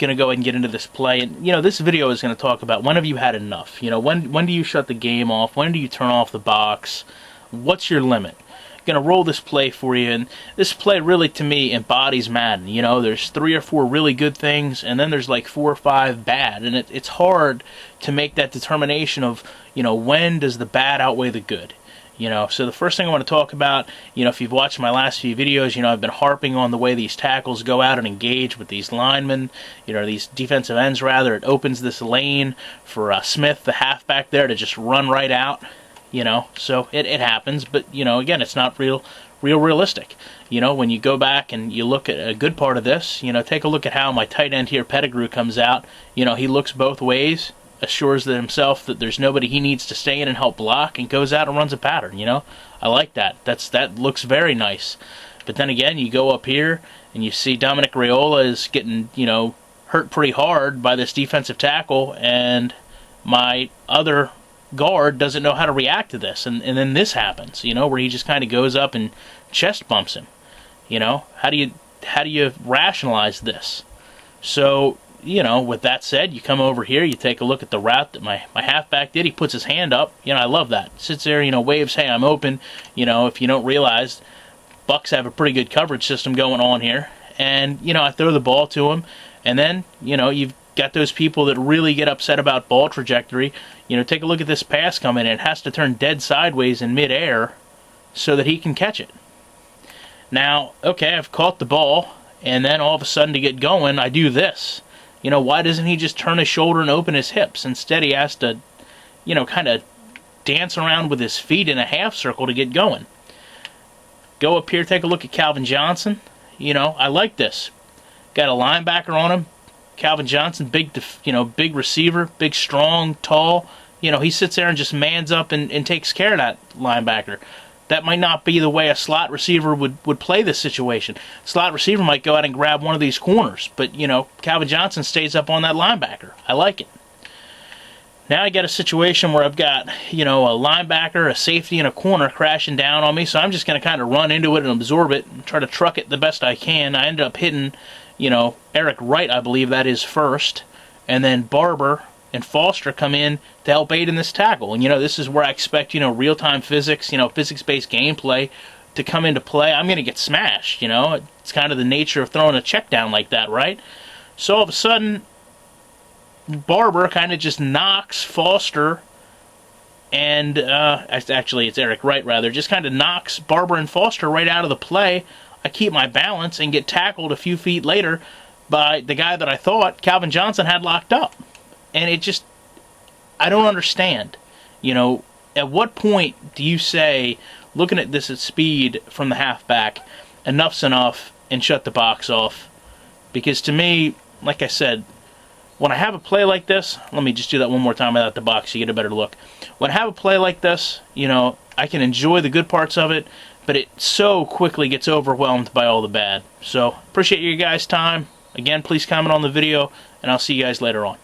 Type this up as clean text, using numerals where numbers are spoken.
going to go ahead and get into this play. And, you know, this video is going to talk about when have you had enough? You know, when do you shut the game off? When do you turn off the box? What's your limit? Going to roll this play for you, and this play really, to me, embodies Madden. You know, there's 3 or 4 really good things, and then there's like 4 or 5 bad, and it's hard to make that determination of, you know, when does the bad outweigh the good. You know, so the first thing I want to talk about, you know, if you've watched my last few videos, you know, I've been harping on the way these tackles go out and engage with these linemen, you know, these defensive ends rather. It opens this lane for Smith, the halfback there, to just run right out, you know. So it happens, but, you know, again, it's not realistic. You know, when you go back and you look at a good part of this, you know, take a look at how my tight end here, Pettigrew, comes out. You know, he looks both ways, assures himself that there's nobody he needs to stay in and help block, and goes out and runs a pattern. You know, I like that. That looks very nice. But then again, you go up here and you see Dominic Raiola is getting, you know, hurt pretty hard by this defensive tackle, and my other guard doesn't know how to react to this, and then this happens, you know, where he just kind of goes up and chest bumps him. You know, how do you rationalize this? So, you know, with that said, you come over here, you take a look at the route that my halfback did. He puts his hand up. You know, I love that. Sits there, you know, waves, hey, I'm open. You know, if you don't realize, Bucs have a pretty good coverage system going on here. And, you know, I throw the ball to him. And then, you know, you've got those people that really get upset about ball trajectory. You know, take a look at this pass coming in. It has to turn dead sideways in midair so that he can catch it. Now, okay, I've caught the ball, and then all of a sudden to get going, I do this. You know, why doesn't he just turn his shoulder and open his hips? Instead, he has to, you know, kind of dance around with his feet in a half circle to get going. Go up here, take a look at Calvin Johnson. You know, I like this. Got a linebacker on him. Calvin Johnson, big receiver, big, strong, tall. You know, he sits there and just mans up and takes care of that linebacker. That might not be the way a slot receiver would play this situation. Slot receiver might go out and grab one of these corners, but, you know, Calvin Johnson stays up on that linebacker. I like it. Now I got a situation where I've got, you know, a linebacker, a safety, and a corner crashing down on me, so I'm just going to kind of run into it and absorb it and try to truck it the best I can. I ended up hitting, you know, Eric Wright, I believe that is, first, and then Barber and Foster come in to help aid in this tackle. And, you know, this is where I expect, you know, real-time physics, you know, physics-based gameplay to come into play. I'm going to get smashed, you know. It's kind of the nature of throwing a check down like that, right? So all of a sudden, Barber kind of just knocks Foster and, actually it's Eric Wright, rather, just kind of knocks Barber and Foster right out of the play. I keep my balance and get tackled a few feet later by the guy that I thought Calvin Johnson had locked up. And it just, I don't understand. You know, at what point do you say, looking at this at speed from the halfback, enough's enough, and shut the box off? Because to me, like I said, when I have a play like this, let me just do that one more time without the box so you get a better look. When I have a play like this, you know, I can enjoy the good parts of it, but it so quickly gets overwhelmed by all the bad. So, appreciate you guys' time. Again, please comment on the video, and I'll see you guys later on.